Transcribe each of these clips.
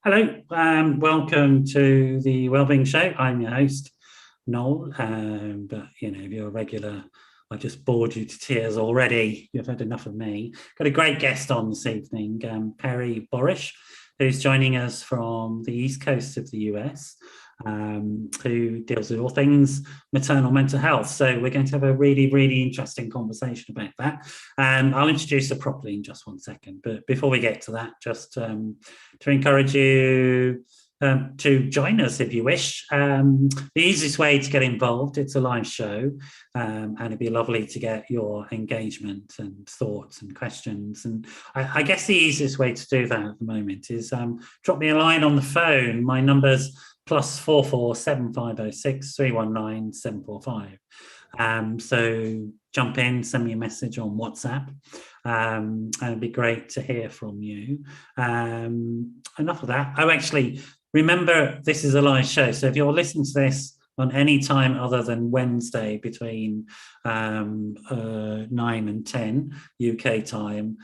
Hello, welcome to the Wellbeing Show. I'm your host, Noel. But if you're a regular, I just bored you to tears already. You've had enough of me. Got a great guest on this evening, Perri Borish, who's joining us from the East Coast of the US, who deals with all things maternal mental health. So we're going to have a really, really interesting conversation about that. I'll introduce her properly in just one second. But before we get to that, just to encourage you to join us if you wish. The easiest way to get involved, it's a live show, and it'd be lovely to get your engagement and thoughts and questions. And I guess the easiest way to do that at the moment is drop me a line on the phone. My number's +44 7506 319 745. So jump in, send me a message on WhatsApp, and it'd be great to hear from you. Enough of that. Oh, actually, remember, this is a live show, so if you're listening to this on any time other than Wednesday between 9 and 10 UK time,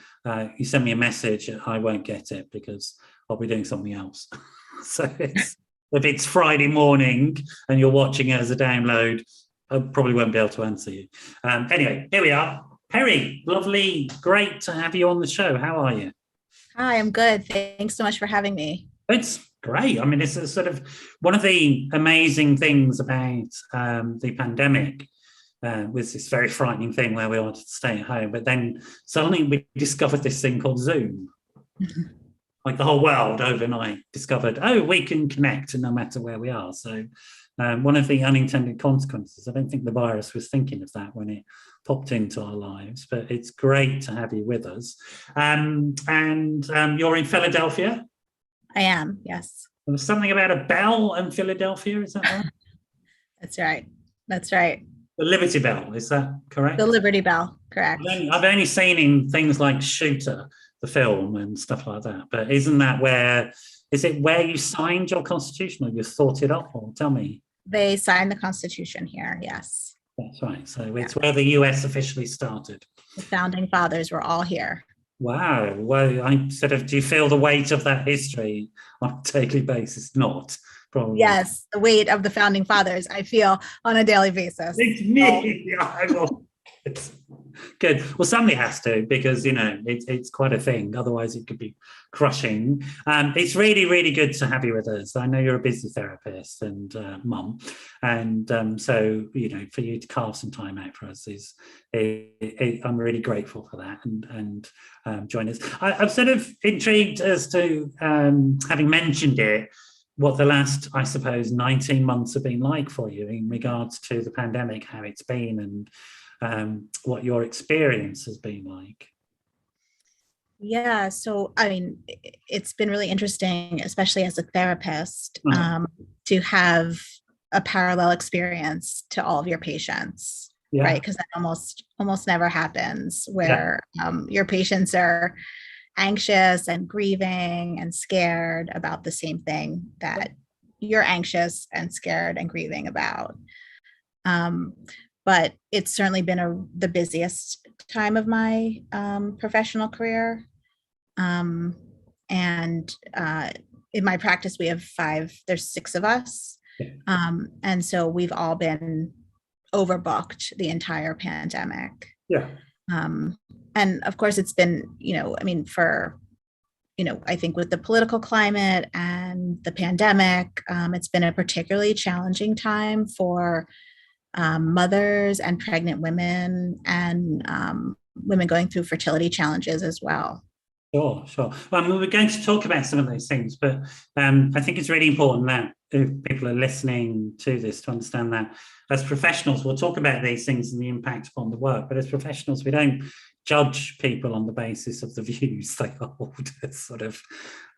you send me a message. I won't get it because I'll be doing something else. So if it's Friday morning and you're watching it as a download, I probably won't be able to answer you. Anyway, here we are. Perri, lovely, great to have you on the show. How are you? Hi, I'm good. Thanks so much for having me. It's great. I mean, it's a sort of one of the amazing things about the pandemic was this very frightening thing where we wanted to stay at home, but then suddenly we discovered this thing called Zoom. Like the whole world overnight discovered, oh, we can connect no matter where we are. So one of the unintended consequences, I don't think the virus was thinking of that when it popped into our lives, but it's great to have you with us. And you're in Philadelphia? I am, yes. There's something about a bell in Philadelphia, is that right? That's right. That's right. The Liberty Bell, is that correct? The Liberty Bell, correct. I've only seen in things like Shooter, the film, and stuff like that. But isn't that is it where you signed your constitution or you thought it up? Or tell me. They signed the Constitution here, yes. That's right. So it's where the US officially started. The founding fathers were all here. Wow. Well, do you feel the weight of that history on a daily basis? Not, probably. Yes, the weight of the founding fathers, I feel on a daily basis. It's me. It's good. Well, somebody has to, because it's quite a thing. Otherwise, it could be crushing. It's really, really good to have you with us. I know you're a busy therapist and mum, and so for you to carve some time out for us I'm really grateful for that. And join us. I'm sort of intrigued as to, having mentioned it, what the last, I suppose, 19 months have been like for you in regards to the pandemic, how it's been, and what your experience has been like. Yeah, so I mean, it's been really interesting, especially as a therapist, to have a parallel experience to all of your patients, right? Because that almost never happens, where your patients are anxious and grieving and scared about the same thing that you're anxious and scared and grieving about. But it's certainly been the busiest time of my professional career. And in my practice, we have there's 6 of us. And so we've all been overbooked the entire pandemic. And of course, it's been, I think with the political climate and the pandemic, it's been a particularly challenging time for mothers and pregnant women and women going through fertility challenges as well. Sure. Well, we're going to talk about some of those things, but I think it's really important that if people are listening to this to understand that as professionals, we'll talk about these things and the impact upon the work, but as professionals, we don't judge people on the basis of the views they hold. It's sort of,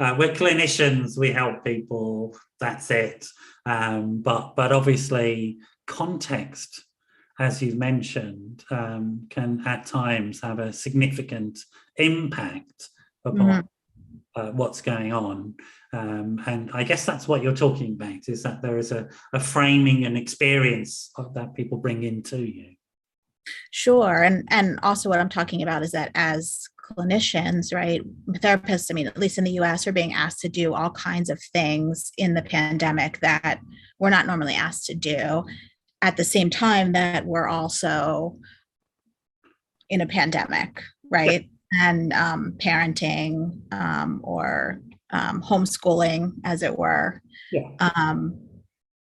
we're clinicians, we help people, that's it. But obviously context, as you've mentioned, can at times have a significant impact upon what's going on. And I guess that's what you're talking about, is that there is a framing and experience that people bring into you. Sure. And also what I'm talking about is that as clinicians, right? Therapists, I mean, at least in the US, are being asked to do all kinds of things in the pandemic that we're not normally asked to do, at the same time that we're also in a pandemic, right? And parenting or homeschooling, as it were. Yeah.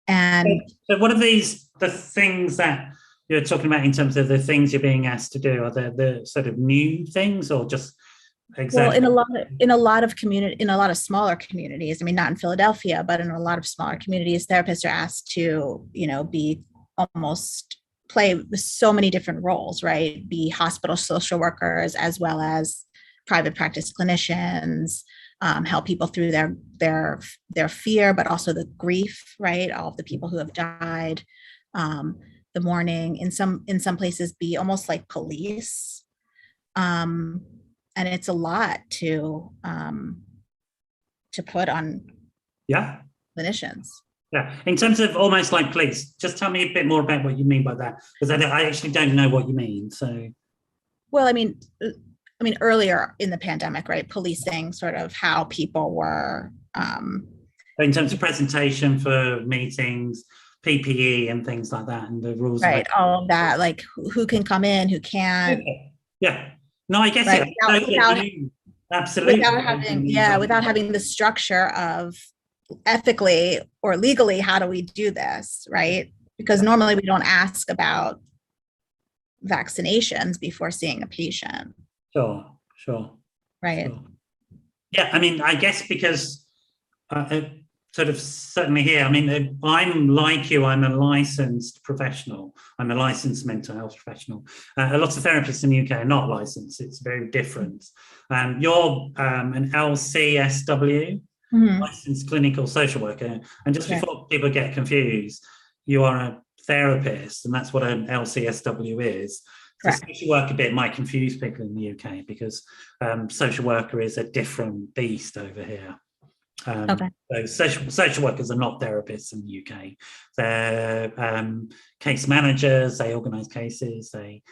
And so what are the things that you're talking about in terms of the things you're being asked to do? Are there the sort of new things, or just well, in a lot of smaller communities, I mean, not in Philadelphia, but in a lot of smaller communities, therapists are asked to, be almost play so many different roles, right? Be hospital social workers as well as private practice clinicians, help people through their fear, but also the grief, right? All of the people who have died, the mourning. In some places, be almost like police, and it's a lot to put on clinicians. Yeah, in terms of almost like police, just tell me a bit more about what you mean by that, because I actually don't know what you mean. So, well, I mean, earlier in the pandemic, right? Policing sort of how people were. In terms of presentation for meetings, PPE and things like that, and the rules. Right, all of that, like who can come in, who can't. Okay. Yeah. No, I guess right? Absolutely. Without having the structure of ethically or legally, how do we do this, right? Because normally we don't ask about vaccinations before seeing a patient. Sure. Right. Sure. Yeah, I mean, I guess because sort of certainly here, I mean, I'm like you, I'm a licensed professional. I'm a licensed mental health professional. A lot of therapists in the UK are not licensed. It's very different. You're an LCSW, licensed clinical social worker. And just before people get confused, you are a therapist, and that's what an LCSW is. So social worker bit might confuse people in the UK because social worker is a different beast over here. So social workers are not therapists in the UK. They're case managers. They organise cases. They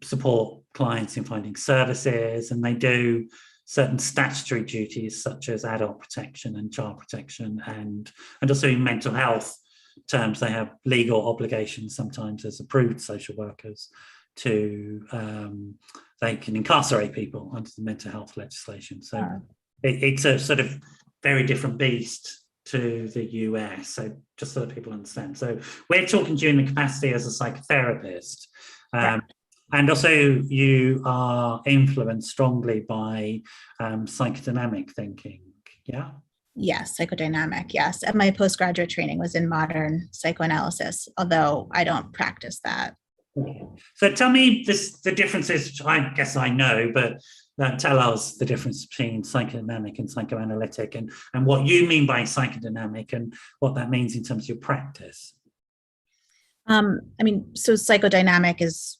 support clients in finding services, and they do certain statutory duties such as adult protection and child protection, and also in mental health terms, they have legal obligations sometimes as approved social workers to they can incarcerate people under the mental health legislation. So it's a sort of very different beast to the US. So just so that people understand. So we're talking to you in the capacity as a psychotherapist. And also you are influenced strongly by psychodynamic thinking. Yeah. Yes, psychodynamic. Yes. And my postgraduate training was in modern psychoanalysis, although I don't practice that. So tell me the differences, I guess I know, but tell us the difference between psychodynamic and psychoanalytic, and what you mean by psychodynamic and what that means in terms of your practice. I mean, so psychodynamic is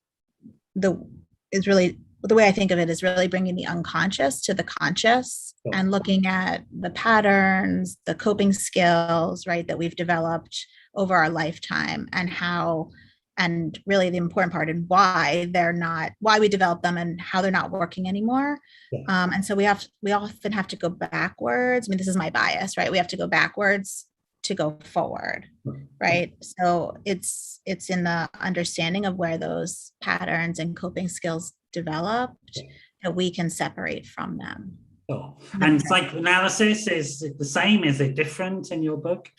really, the way I think of it is really bringing the unconscious to the conscious and looking at the patterns, the coping skills, right, that we've developed over our lifetime, and how, and really the important part, and why we develop them and how they're not working anymore. And so we often have to go backwards. I mean, this is my bias, right? We have to go backwards to go forward, right? So it's in the understanding of where those patterns and coping skills developed that we can separate from them. And psychoanalysis, is it the same? Is it different in your book?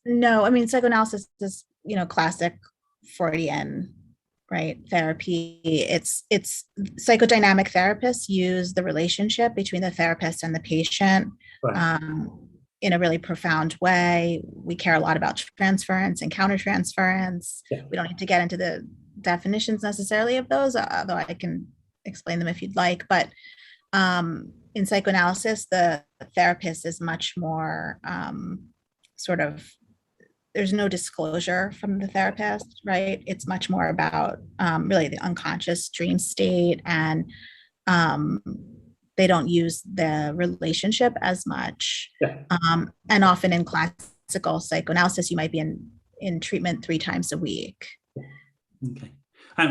No, I mean, psychoanalysis is, classic Freudian, right, therapy. It's psychodynamic therapists use the relationship between the therapist and the patient in a really profound way. We care a lot about transference and countertransference. We don't need to get into the definitions necessarily of those, although I can explain them if you'd like. But in psychoanalysis, the therapist is much more sort of, there's no disclosure from the therapist, right? It's much more about really the unconscious dream state, and they don't use the relationship as much. And often in classical psychoanalysis, you might be in treatment 3 times a week. Okay.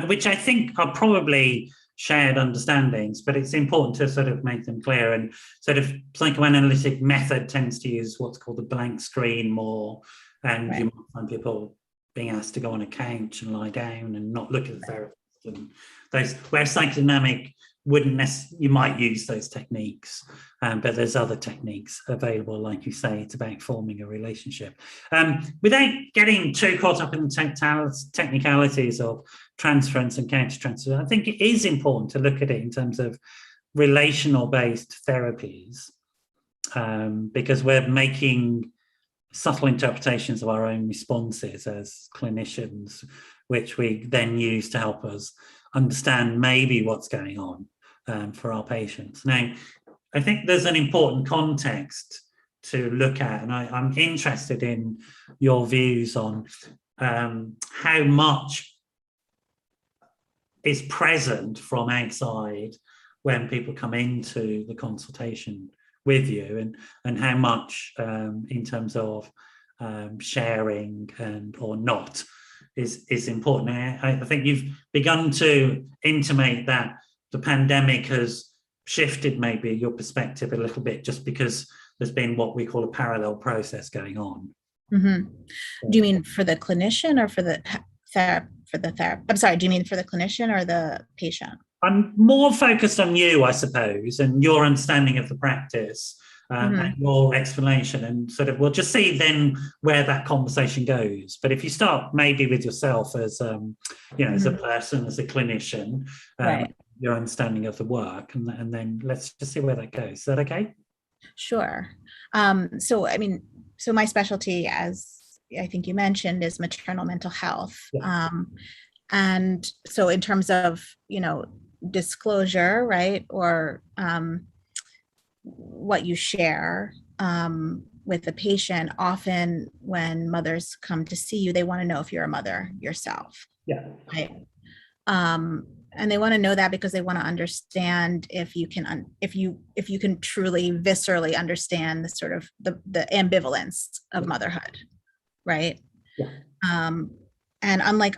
Which I think are probably shared understandings, but it's important to sort of make them clear. And sort of psychoanalytic method tends to use what's called the blank screen more, and you might find people being asked to go on a couch and lie down and not look at the therapist, and those, where psychodynamic wouldn't necessarily, you might use those techniques, but there's other techniques available. Like you say, it's about forming a relationship. Without getting too caught up in the technicalities of transference and countertransference, I think it is important to look at it in terms of relational-based therapies, because we're making subtle interpretations of our own responses as clinicians, which we then use to help us understand maybe what's going on for our patients. Now, I think there's an important context to look at, and I'm interested in your views on how much is present from outside when people come into the consultation with you, and how much in terms of sharing and or not is important. I think you've begun to intimate that the pandemic has shifted maybe your perspective a little bit, just because there's been what we call a parallel process going on. Mm-hmm. Do you mean for the clinician or for the therapist? I'm sorry, do you mean for the clinician or the patient? I'm more focused on you, I suppose, and your understanding of the practice, and your explanation, and sort of we'll just see then where that conversation goes. But if you start maybe with yourself as as a person, as a clinician, your understanding of the work, and then let's just see where that goes. Is that okay? Sure. So my specialty, as I think you mentioned, is maternal mental health. Yeah. And so in terms of, disclosure, right, or what you share with the patient, often when mothers come to see you, they want to know if you're a mother yourself. Yeah. Right. And they want to know that because they want to understand if you can truly viscerally understand the sort of the ambivalence of motherhood, right? Yeah. And unlike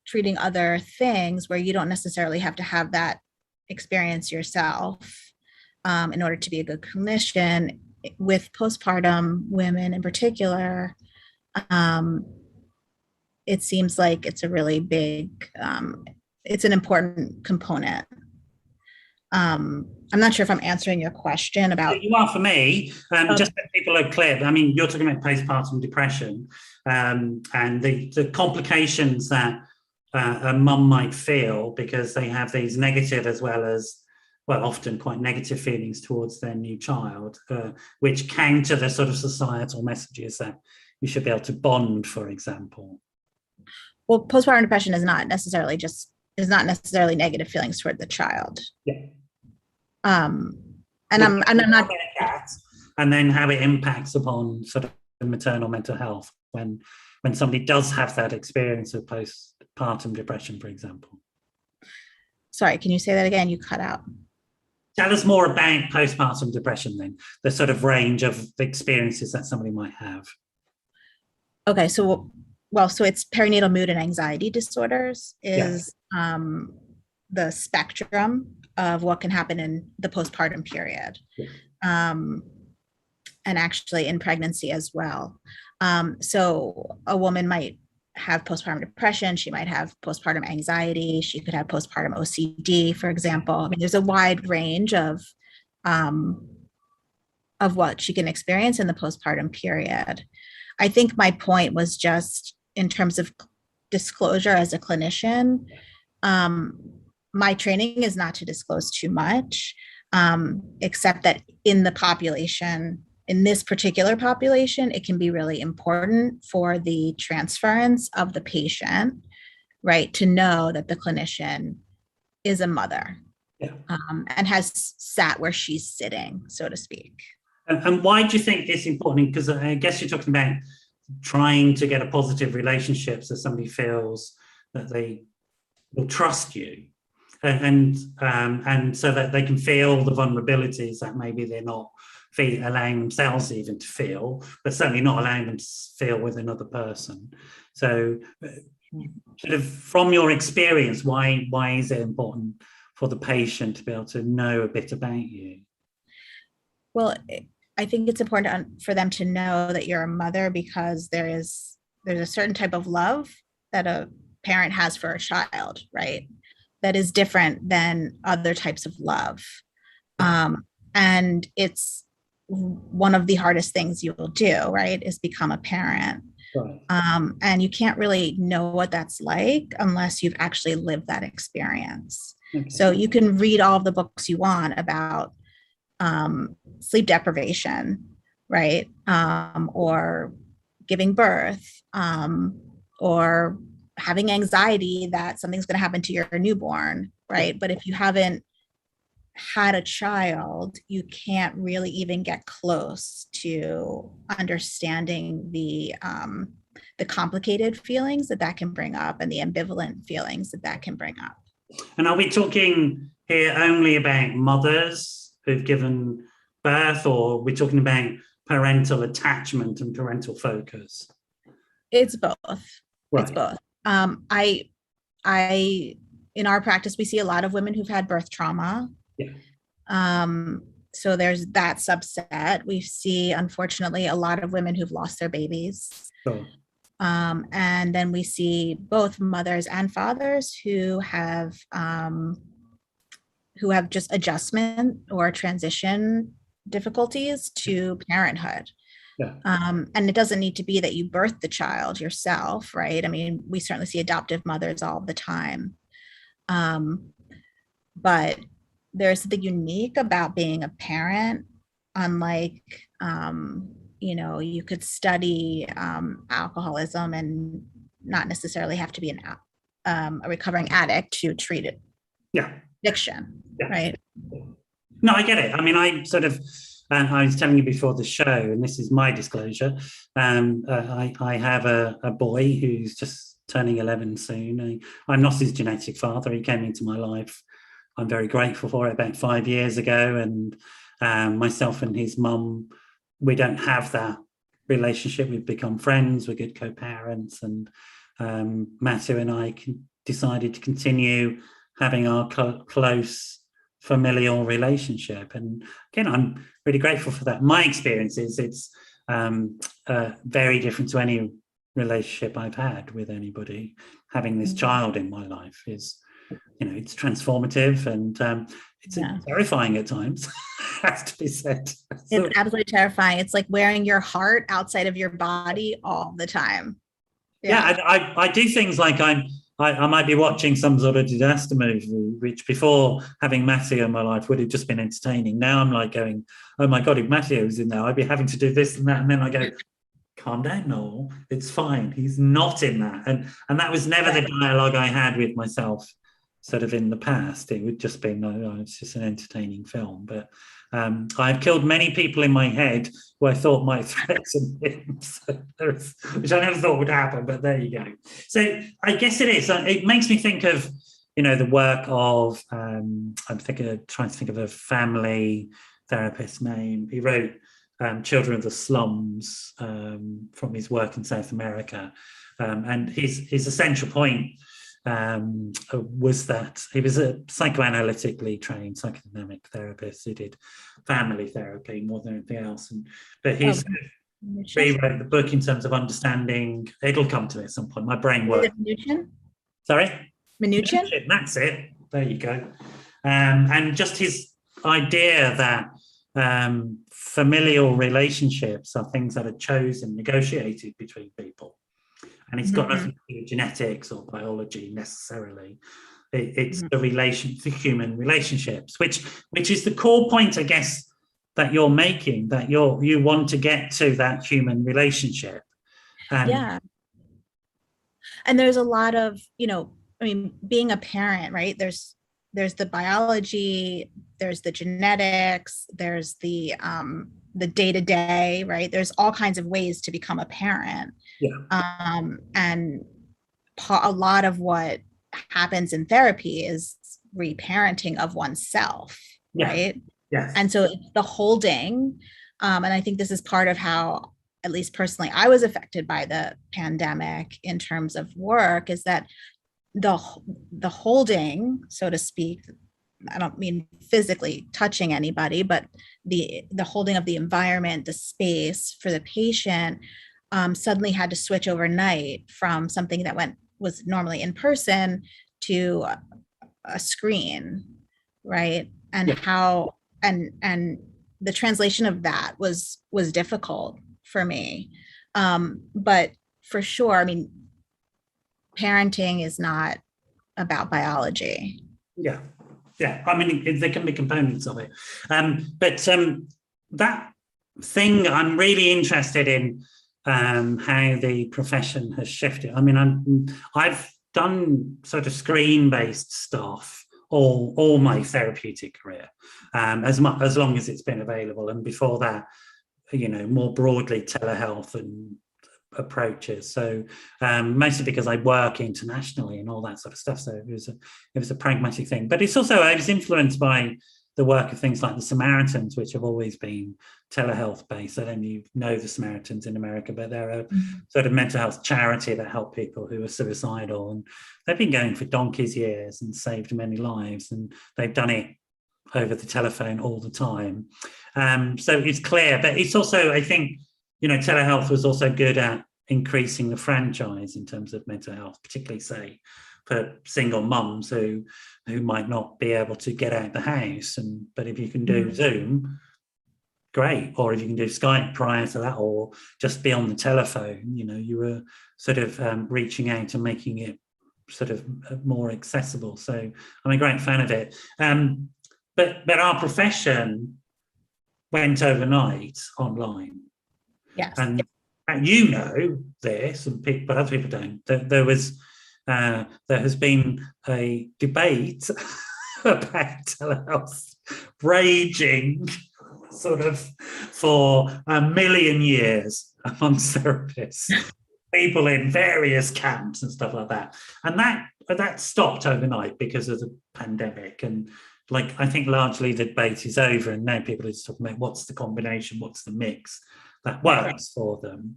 treating other things where you don't necessarily have to have that experience yourself in order to be a good clinician, with postpartum women in particular, it seems like it's a really big, it's an important component. I'm not sure if I'm answering your question about. You are for me. Just so people are clear. I mean, you're talking about postpartum depression and the complications that a mum might feel because they have these negative as well as, well, often quite negative feelings towards their new child, which counter the sort of societal messages that you should be able to bond, for example. Well, postpartum depression is not necessarily negative feelings toward the child. Yeah. And I'm not. And then how it impacts upon sort of maternal mental health when somebody does have that experience of postpartum depression, for example. Sorry, can you say that again? You cut out. Tell us more about postpartum depression then, the sort of range of experiences that somebody might have. Okay, so it's perinatal mood and anxiety disorders is the spectrum of what can happen in the postpartum period, and actually in pregnancy as well. So a woman might have postpartum depression, she might have postpartum anxiety, she could have postpartum OCD, for example. I mean, there's a wide range of what she can experience in the postpartum period. I think my point was just in terms of disclosure as a clinician, my training is not to disclose too much, except that in the population, in this particular population, it can be really important for the transference of the patient, right, to know that the clinician is a mother, and has sat where she's sitting, so to speak. And why do you think it's important? Because I guess you're talking about trying to get a positive relationship so somebody feels that they will trust you, and so that they can feel the vulnerabilities that maybe they're not allowing themselves even to feel, but certainly not allowing them to feel with another person. So sort of from your experience, why is it important for the patient to be able to know a bit about you? Well, I think it's important for them to know that you're a mother, because there's a certain type of love that a parent has for a child, right? That is different than other types of love. And it's one of the hardest things you will do, right, is become a parent. Right. And you can't really know what that's like unless you've actually lived that experience. Okay. So you can read all of the books you want about sleep deprivation, right? Or giving birth, or having anxiety that something's going to happen to your newborn, right? But if you haven't had a child, you can't really even get close to understanding the complicated feelings that can bring up, and the ambivalent feelings that can bring up. And are we talking here only about mothers who've given birth, or are we talking about parental attachment and parental focus? It's both. Right. It's both. I in our practice, we see a lot of women who've had birth trauma. Yeah. So there's that subset. We see, unfortunately, a lot of women who've lost their babies. Sure. And then we see both mothers and fathers who have just adjustment or transition difficulties to parenthood. Yeah. And it doesn't need to be that you birthed the child yourself, right? I mean, we certainly see adoptive mothers all the time. But there's something unique about being a parent, unlike, you could study alcoholism and not necessarily have to be a recovering addict to treat it. Yeah. Addiction, yeah. Right? No, I get it. I mean, I was telling you before the show, and this is my disclosure, I have a boy who's just turning 11 soon. I'm not his genetic father. He came into my life, I'm very grateful for it, about 5 years ago. And myself and his mum, we don't have that relationship. We've become friends. We're good co-parents. And Matthew and I decided to continue having our close familial relationship. And again, I'm really grateful for that. My experience is it's very different to any relationship I've had with anybody. Having this child in my life is, it's transformative, and it's terrifying at times, has to be said. It's absolutely terrifying. It's like wearing your heart outside of your body all the time. Yeah, I do things like I might be watching some sort of disaster movie, which before having Matthew in my life would have just been entertaining. Now I'm like going, oh my God, if Matthew was in there, I'd be having to do this and that. And then I go, calm down, Noel, it's fine. He's not in that. And that was never the dialogue I had with myself sort of in the past. It would just be, no, it's just an entertaining film. But I've killed many people in my head who I thought might threaten him, which I never thought would happen, but there you go. So I guess it is. It makes me think of, the work of, I'm trying to think of a family therapist name. He wrote Children of the Slums from his work in South America. And his essential point was that he was a psychoanalytically trained psychodynamic therapist who did family therapy more than anything else. But he rewrote the book in terms of understanding. It'll come to me at some point. My brain works. Minuchin? Sorry? Minuchin? That's it. There you go. And just his idea that familial relationships are things that are chosen, negotiated between people. And it's got nothing to do with genetics or biology necessarily. It's the human relationships, which is the core point, I guess, that you're making, that you want to get to that human relationship. And there's a lot of, being a parent, right? There's the biology, there's the genetics, there's the day-to-day, right? There's all kinds of ways to become a parent. Yeah. And a lot of what happens in therapy is reparenting of oneself, right? Yes. And so it's the holding. And I think this is part of how at least personally, I was affected by the pandemic in terms of work, is that the holding, so to speak, I don't mean physically touching anybody, but the holding of the environment, the space for the patient, suddenly had to switch overnight from something that was normally in person to a screen, right? And how and the translation of that was difficult for me. But for sure, I mean, parenting is not about biology. Yeah. I mean, there can be components of it. But that thing, I'm really interested in how the profession has shifted. I mean, I've done sort of screen-based stuff all my therapeutic career, as long as it's been available. And before that, more broadly, telehealth and approaches. So mostly because I work internationally and all that sort of stuff. So it was a pragmatic thing. But it's also, I was influenced by the work of things like the Samaritans, which have always been telehealth based. I don't know if you know the Samaritans in America, but they're a sort of mental health charity that help people who are suicidal. And they've been going for donkey's years and saved many lives. And they've done it over the telephone all the time. So it's clear, but it's also, I think, telehealth was also good at increasing the franchise in terms of mental health, particularly, say, for single mums who might not be able to get out the house. But if you can do Zoom, great. Or if you can do Skype prior to that, or just be on the telephone, you were sort of reaching out and making it sort of more accessible. So I'm a great fan of it. But our profession went overnight online. Yes. And this, but other people don't. There has been a debate about telehealth raging sort of for a million years amongst therapists, people in various camps and stuff like that. And that stopped overnight because of the pandemic. And I think largely the debate is over, and now people are just talking about what's the combination, what's the mix that works for them.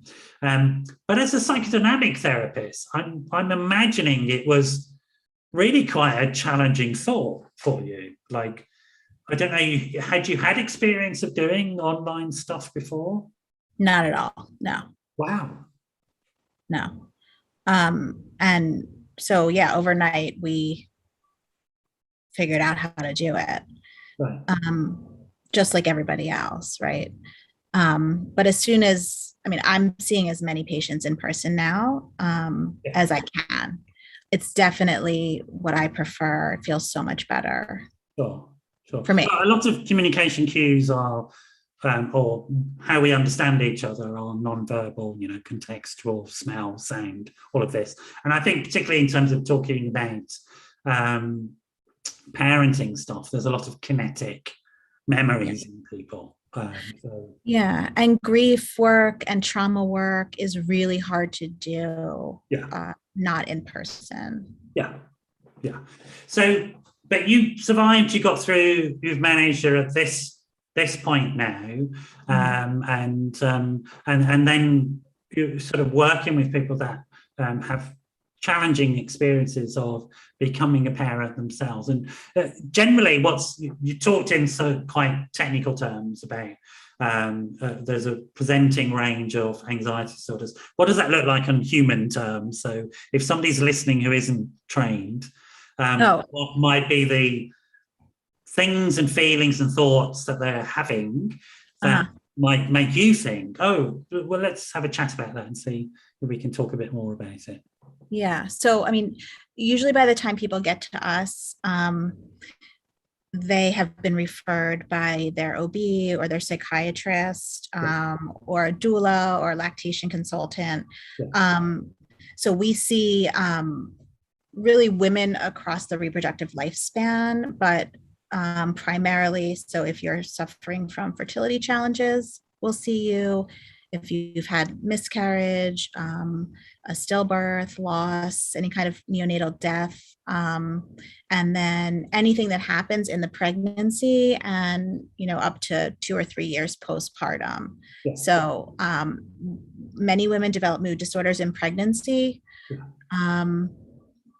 But as a psychodynamic therapist, I'm imagining it was really quite a challenging thought for you. I don't know, had you had experience of doing online stuff before? Not at all. No. Wow. No. And so, overnight we figured out how to do it. Right. Just like everybody else, right? But as soon as, I'm seeing as many patients in person now as I can. It's definitely what I prefer. It feels so much better. Sure. For me. A lot of communication cues are, or how we understand each other are non-verbal, contextual, smell, sound, all of this. And I think particularly in terms of talking about parenting stuff, there's a lot of kinetic memories in people. And grief work and trauma work is really hard to do. Not in person. So, but you survived, you got through, you've managed, you're at this point now, and then you're sort of working with people that have challenging experiences of becoming a parent themselves. And generally you talked in quite technical terms about there's a presenting range of anxiety disorders. What does that look like in human terms? So if somebody's listening who isn't trained, what might be the things and feelings and thoughts that they're having that might make you think, oh, well, let's have a chat about that and see if we can talk a bit more about it. Yeah. So, usually by the time people get to us, they have been referred by their OB or their psychiatrist, or a doula or a lactation consultant. So we see really women across the reproductive lifespan, but primarily, so if you're suffering from fertility challenges, we'll see you. if you've had miscarriage, a stillbirth, loss, any kind of neonatal death, and then anything that happens in the pregnancy and, up to 2 or 3 years postpartum. Yeah. So many women develop mood disorders in pregnancy. Yeah.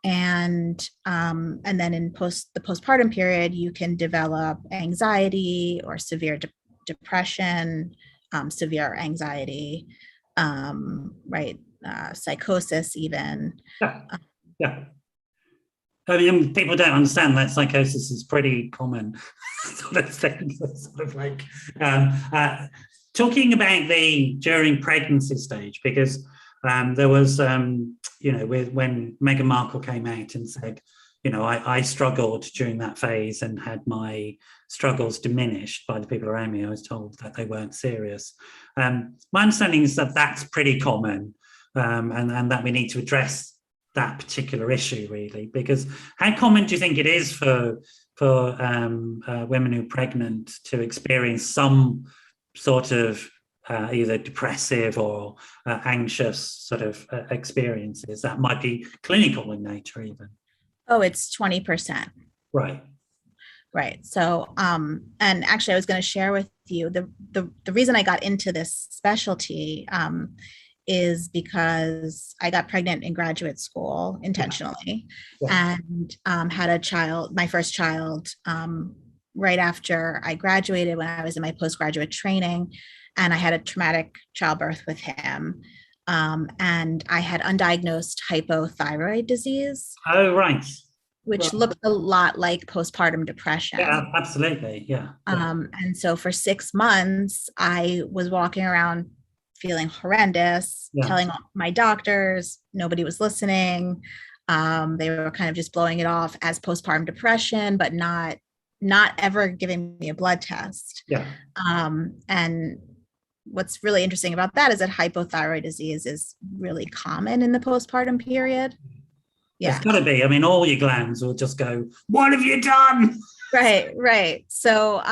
And then in the postpartum period, you can develop anxiety or severe depression, severe anxiety, right? Psychosis even. Yeah. Yeah. I mean, people don't understand that psychosis is pretty common sort of thing. Sort of like talking about the during pregnancy stage, because there was, when Meghan Markle came out and said, I struggled during that phase and had my struggles diminished by the people around me. I was told that they weren't serious. My understanding is that that's pretty common, and that we need to address that particular issue, really, because how common do you think it is for women who are pregnant to experience some sort of either depressive or anxious sort of experiences that might be clinical in nature even? Oh, it's 20%. Right. Right. So, and actually I was going to share with you the reason I got into this specialty is because I got pregnant in graduate school intentionally. Yeah. And had a child, my first child, right after I graduated when I was in my postgraduate training, and I had a traumatic childbirth with him. And I had undiagnosed hypothyroid disease. Oh, right. Which looked a lot like postpartum depression. Yeah, absolutely. Yeah. And so for 6 months, I was walking around feeling horrendous, telling my doctors, nobody was listening. They were kind of just blowing it off as postpartum depression, but not ever giving me a blood test. Yeah. And what's really interesting about that is that hypothyroid disease is really common in the postpartum period. Yeah. It's got to be. I mean, all your glands will just go, what have you done? Right. So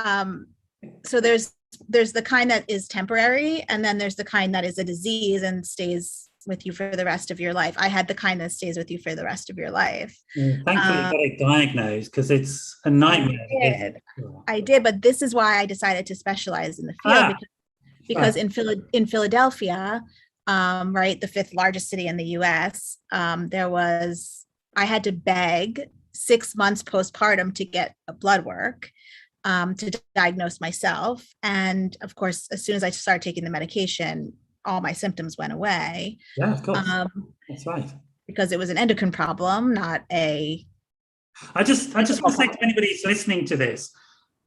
there's the kind that is temporary, and then there's the kind that is a disease and stays with you for the rest of your life. I had the kind that stays with you for the rest of your life. Thankfully, you got it diagnosed, because it's a nightmare. I did, but this is why I decided to specialize in the field, because in Philadelphia, right, the 5th largest city in the U.S., I had to beg 6 months postpartum to get a blood work to diagnose myself. And of course, as soon as I started taking the medication, all my symptoms went away. Yeah, of course. That's right. Because it was an endocrine problem, not a... I just want to say to anybody who's listening to this,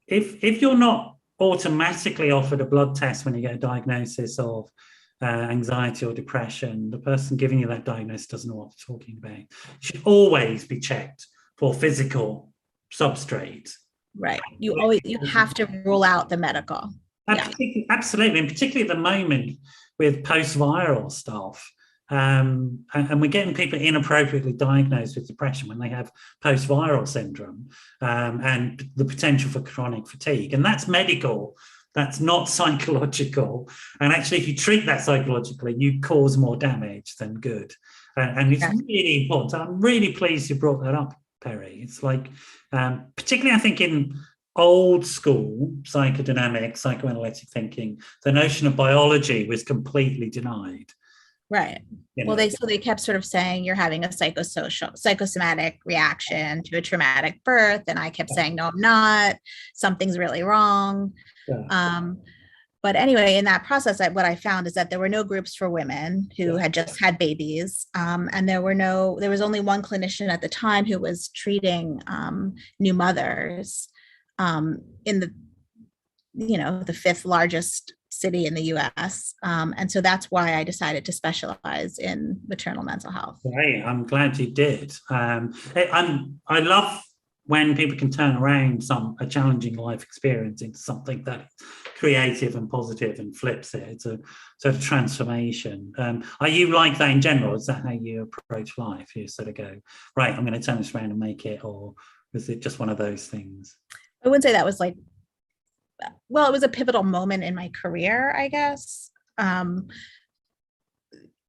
if you're not automatically offered a blood test when you get a diagnosis of anxiety or depression, the person giving you that diagnosis doesn't know what they're talking about. You should always be checked for physical substrate. Right. You have to rule out the medical. Absolutely. And particularly at the moment with post-viral stuff. And we're getting people inappropriately diagnosed with depression when they have post-viral syndrome, and the potential for chronic fatigue. And that's medical. That's not psychological. And actually, if you treat that psychologically, you cause more damage than good. And it's really important. I'm really pleased you brought that up, Perri. It's like, particularly, I think, in old school psychodynamic, psychoanalytic thinking, the notion of biology was completely denied. Right. Well, they kept sort of saying you're having a psychosomatic reaction to a traumatic birth. And I kept saying, no, I'm not. Something's really wrong. Yeah. But anyway, in that process, what I found is that there were no groups for women who had just had babies. And there was only one clinician at the time who was treating new mothers in the 5th largest city in the US. And so that's why I decided to specialize in maternal mental health. Great. I'm glad you did. I love when people can turn around a challenging life experience into something that is creative and positive and flips it. It's a sort of transformation. Are you like that in general? Is that how you approach life? You sort of go, right, I'm going to turn this around and make it, or was it just one of those things? I wouldn't say that was like, well, it was a pivotal moment in my career, I guess.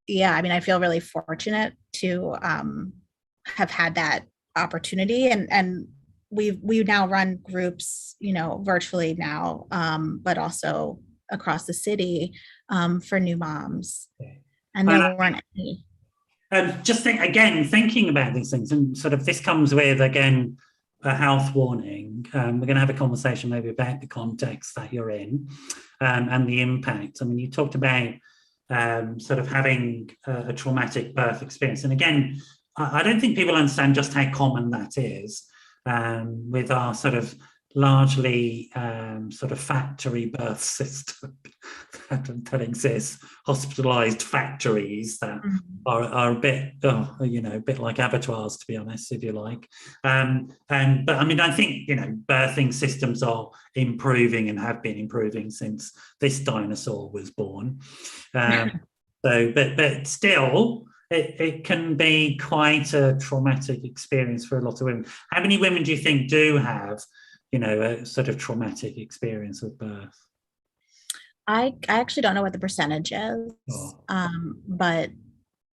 Yeah, I mean, I feel really fortunate to have had that opportunity, and we now run groups, virtually now, but also across the city, for new moms, and there weren't any. Just thinking about these things, and sort of this comes with, again, a health warning. We're going to have a conversation maybe about the context that you're in, and the impact. I mean, you talked about sort of having a traumatic birth experience. And again, I don't think people understand just how common that is, with our sort of largely sort of factory birth system that exists, hospitalized factories that are a bit, a bit like abattoirs, to be honest, if you like. But I mean, I think, birthing systems are improving and have been improving since this dinosaur was born. But still, it can be quite a traumatic experience for a lot of women. How many women do you think do have, a sort of traumatic experience with birth? I actually don't know what the percentage is, but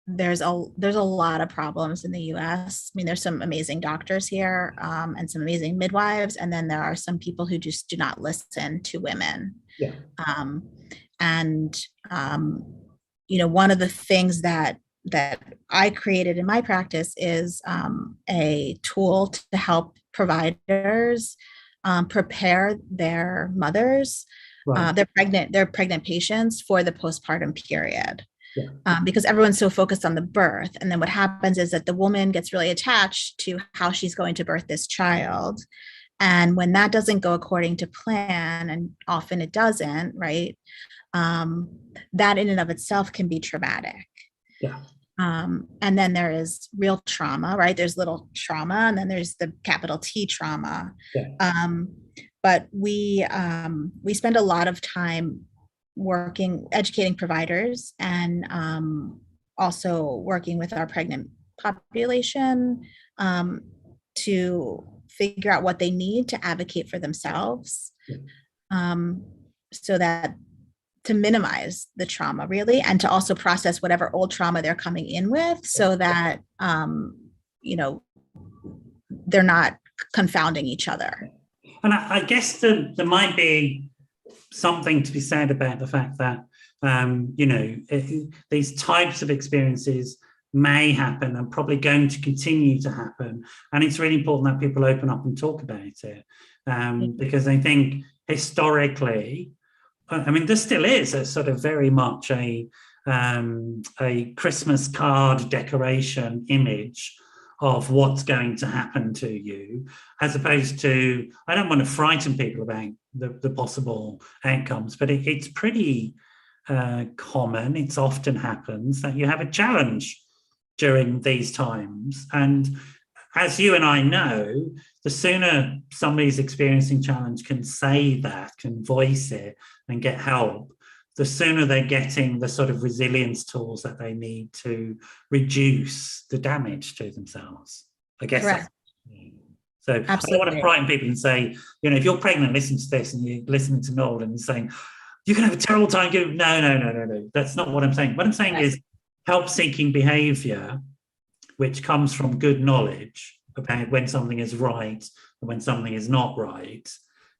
there's a lot of problems in the U.S. I mean, there's some amazing doctors here, and some amazing midwives, and then there are some people who just do not listen to women. Yeah. One of the things that I created in my practice is a tool to help providers prepare their mothers, Right. their pregnant patients for the postpartum period. Yeah. Because everyone's so focused on the birth. And then what happens is that the woman gets really attached to how she's going to birth this child. And when that doesn't go according to plan, and often it doesn't, right? That in and of itself can be traumatic. Yeah. And then there is real trauma, right? There's little trauma, and then there's the capital T trauma. Yeah. But we spend a lot of time educating providers, and also working with our pregnant population, to figure out what they need to advocate for themselves, so that to minimize the trauma, really, and to also process whatever old trauma they're coming in with, so that they're not confounding each other. And I guess there might be something to be said about the fact that these types of experiences may happen and probably going to continue to happen, and it's really important that people open up and talk about it, because I think historically, I mean, there still is a sort of very much a Christmas card decoration image of what's going to happen to you, as opposed to, I don't want to frighten people about the possible outcomes, but it's pretty common. It's often happens that you have a challenge during these times. And as you and I know, the sooner somebody's experiencing challenge can say that, can voice it and get help, the sooner they're getting the sort of resilience tools that they need to reduce the damage to themselves, I guess. Correct. So absolutely. I don't want to frighten people and say, if you're pregnant, listen to this, and you're listening to Noel and you're saying, you're going to have a terrible time. No. That's not what I'm saying. What I'm saying is help-seeking behaviour, which comes from good knowledge about when something is right and when something is not right,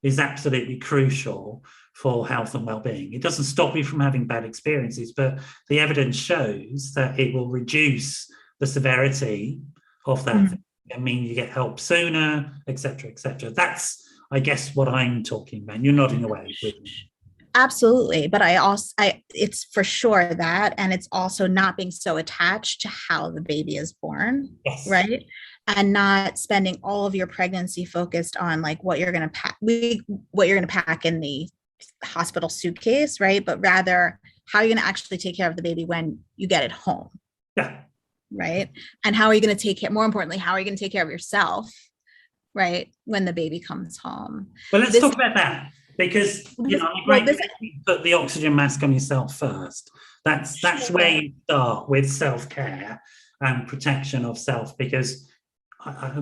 is absolutely crucial for health and well-being. It doesn't stop you from having bad experiences, but the evidence shows that it will reduce the severity of that thing. I mean, you get help sooner, etc., etc. That's, I guess, what I'm talking about. You're nodding away with me. Absolutely. But it's for sure that, and it's also not being so attached to how the baby is born, yes. Right? And not spending all of your pregnancy focused on like what you're going to pack in the hospital suitcase, right? But rather how are you going to actually take care of the baby when you get it home? Yeah. Right. And how are you going to take care, more importantly, how are you going to take care of yourself, right, when the baby comes home? Well, let's talk about that, because put the oxygen mask on yourself first. That's where you start with self-care and protection of self, because I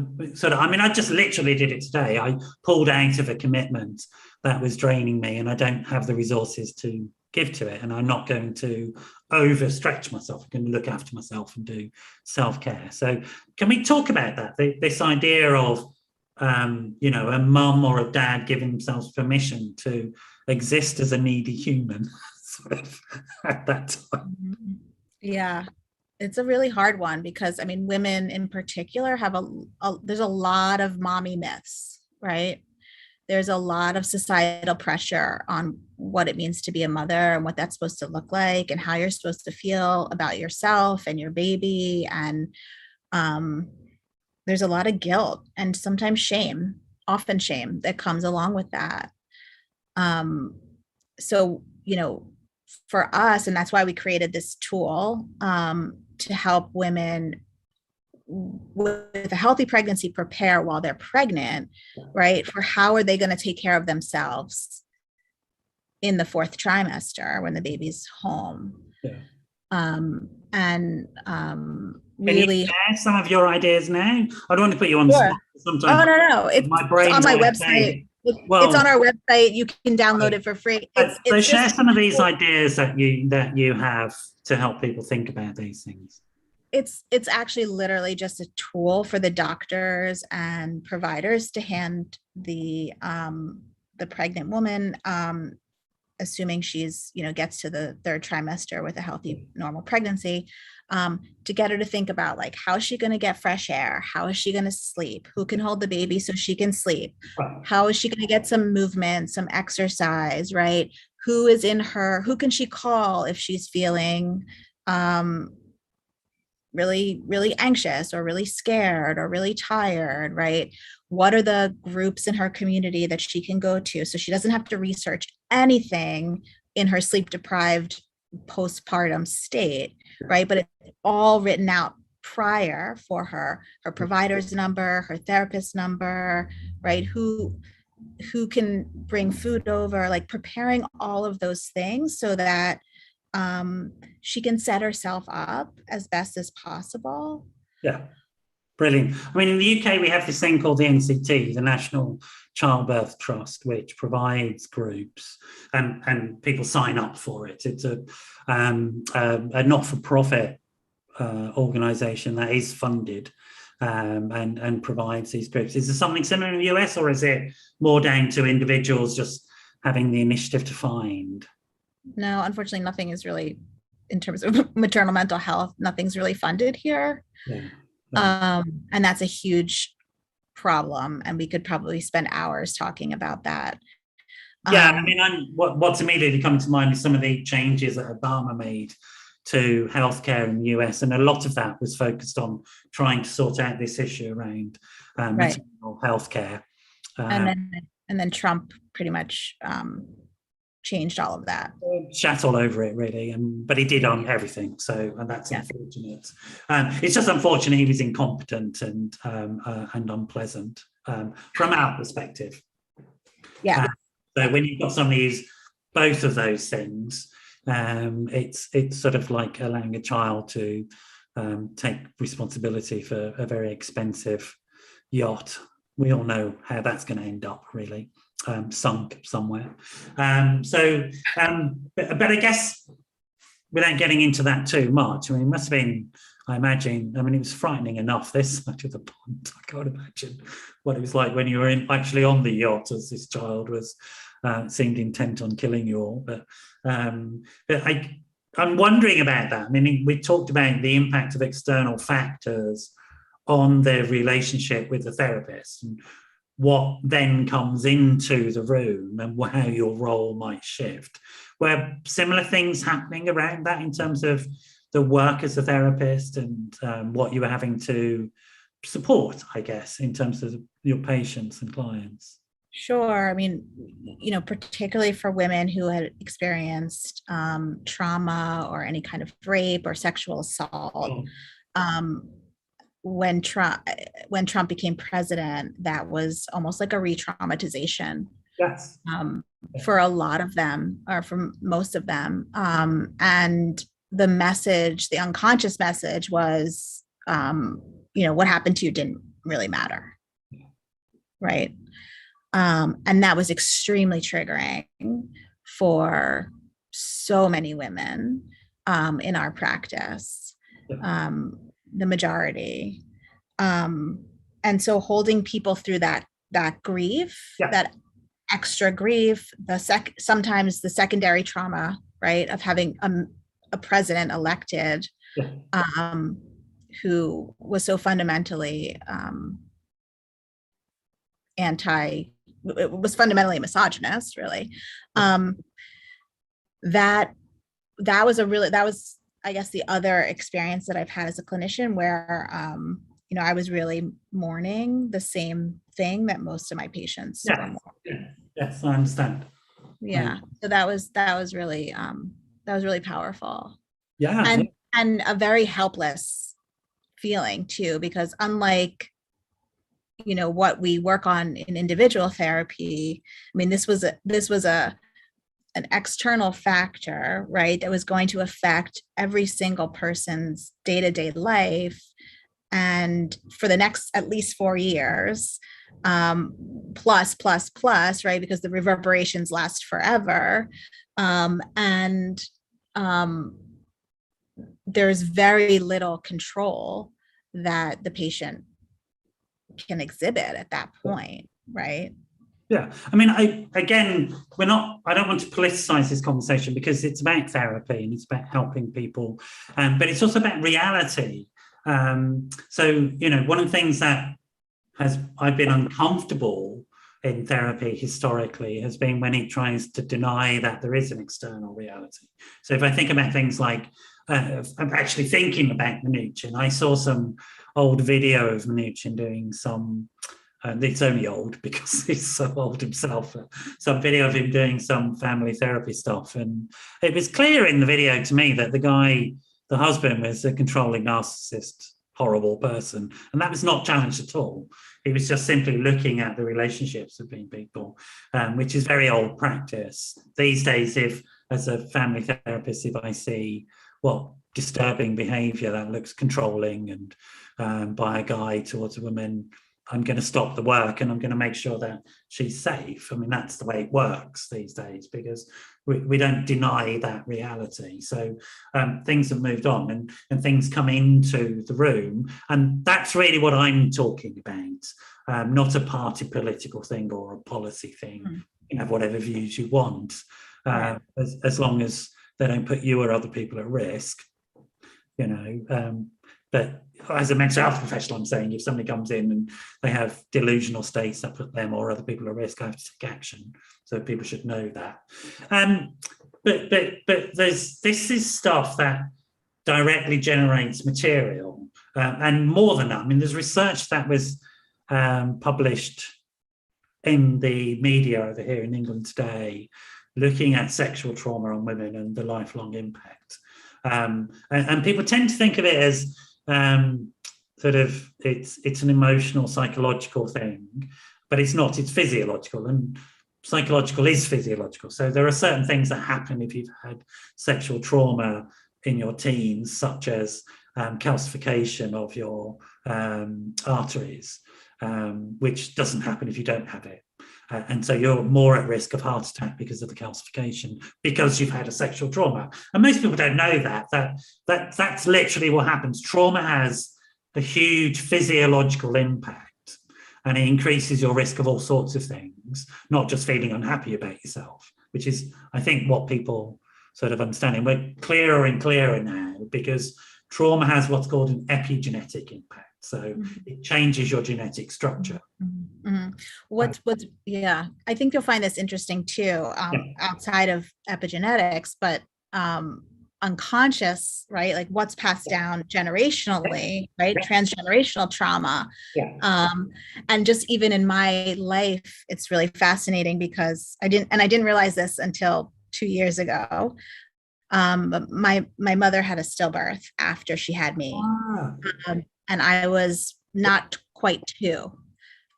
just literally did it today. I pulled out of a commitment that was draining me, and I don't have the resources to give to it, and I'm not going to overstretch myself. I'm going to look after myself and do self-care. So can we talk about that, this idea of a mum or a dad giving themselves permission to exist as a needy human sort of at that time? Yeah, it's a really hard one because, I mean, women in particular have there's a lot of mommy myths, right? There's a lot of societal pressure on what it means to be a mother and what that's supposed to look like and how you're supposed to feel about yourself and your baby. And there's a lot of guilt and sometimes shame, often shame, that comes along with that. So, for us, and that's why we created this tool to help women with a healthy pregnancy prepare while they're pregnant, right? For how are they going to take care of themselves in the fourth trimester when the baby's home. Yeah. Really, can you share some of your ideas now? I don't want to put you on the spot. Sometimes no. It's on my website. It's on our website. You can download it for free. So share some of these ideas that you have to help people think about these things. It's actually literally just a tool for the doctors and providers to hand the pregnant woman, assuming she's, gets to the third trimester with a healthy, normal pregnancy, to get her to think about, like, how is she going to get fresh air? How is she going to sleep? Who can hold the baby so she can sleep? How is she going to get some movement, some exercise, right? Who can she call if she's feeling really, really anxious or really scared or really tired, right? What are the groups in her community that she can go to so she doesn't have to research anything in her sleep deprived postpartum state, right? But it's all written out prior for her provider's number, her therapist number, right? Who can bring food over, like preparing all of those things so that she can set herself up as best as possible. Yeah, brilliant. I mean, in the UK, we have this thing called the NCT, the National Childbirth Trust, which provides groups and people sign up for it. It's a not-for-profit organisation that is funded and provides these groups. Is there something similar in the US, or is it more down to individuals just having the initiative to find? No, unfortunately, nothing is really, in terms of maternal mental health, nothing's really funded here. Yeah. And that's a huge problem. And we could probably spend hours talking about that. Yeah, I mean, what's immediately coming to mind is some of the changes that Obama made to healthcare in the US. And a lot of that was focused on trying to sort out this issue around maternal healthcare. And then Trump pretty much changed all of that. Shat all over it, really, but he did on everything. And that's unfortunate. It's just unfortunate he was incompetent and unpleasant from our perspective. Yeah. So when you've got somebody who's both of those things, it's sort of like allowing a child to take responsibility for a very expensive yacht. We all know how that's going to end up, really. Sunk somewhere. But I guess without getting into that too much, I mean, it must have been, I imagine, it was frightening enough this side of the pond. I can't imagine what it was like when you were actually on the yacht as this child was seemed intent on killing you all. But I'm wondering about that. I mean, we talked about the impact of external factors on their relationship with the therapist and what then comes into the room and how your role might shift. Were similar things happening around that in terms of the work as a therapist and what you were having to support, I guess, in terms of your patients and clients? Sure. I mean, particularly for women who had experienced trauma or any kind of rape or sexual assault, when Trump became president, that was almost like a re-traumatization. Yes. For a lot of them, or for most of them. And the message, the unconscious message was, what happened to you didn't really matter. Right. And that was extremely triggering for so many women in our practice, the majority. And so holding people through that grief, that extra grief, sometimes the secondary trauma, right, of having a president elected who was so fundamentally was fundamentally misogynist, really. That was, I guess, the other experience that I've had as a clinician where, I was really mourning the same thing that most of my patients were mourning. Yes, I understand. Yeah. So that was really powerful. Yeah. And a very helpless feeling too, because unlike, what we work on in individual therapy, I mean, this was an external factor, right, that was going to affect every single person's day-to-day life, and for the next at least 4 years, plus, right, because the reverberations last forever, and there's very little control that the patient can exhibit at that point, right? Yeah, I mean, I don't want to politicize this conversation because it's about therapy and it's about helping people, but it's also about reality. So, one of the things that I've been uncomfortable in therapy historically has been when it tries to deny that there is an external reality. So if I think about things like, I'm actually thinking about Mnuchin. I saw some old video of Mnuchin doing some, it's only old because he's so old himself, some video of him doing some family therapy stuff. And it was clear in the video to me that the husband was a controlling narcissist, horrible person. And that was not challenged at all. He was just simply looking at the relationships between people, which is very old practice. These days, as a family therapist, if I see disturbing behavior that looks controlling and by a guy towards a woman, I'm going to stop the work and I'm going to make sure that she's safe. I mean, that's the way it works these days because we don't deny that reality. So things have moved on and things come into the room. And that's really what I'm talking about, not a party political thing or a policy thing. You have whatever views you want, as long as they don't put you or other people at risk, but as a mental health professional, I'm saying if somebody comes in and they have delusional states that put them or other people at risk, I have to take action. So people should know that. But this is stuff that directly generates material. And more than that, I mean, there's research that was published in the media over here in England today, looking at sexual trauma on women and the lifelong impact. And people tend to think of it as it's an emotional, psychological thing, but it's not. It's physiological, and psychological is physiological. So there are certain things that happen if you've had sexual trauma in your teens, such as calcification of your arteries, which doesn't happen if you don't have it. And so you're more at risk of heart attack because of the calcification, because you've had a sexual trauma. And most people don't know that's literally what happens. Trauma has a huge physiological impact, and it increases your risk of all sorts of things, not just feeling unhappy about yourself, which is, I think, what people sort of understand. And we're clearer and clearer now because trauma has what's called an epigenetic impact. So it changes your genetic structure. I think you'll find this interesting too, outside of epigenetics, but unconscious, right? Like what's passed down generationally, right? Transgenerational trauma. And just even in my life, it's really fascinating because I didn't realize this until 2 years ago. But my mother had a stillbirth after she had me. And I was not quite 2,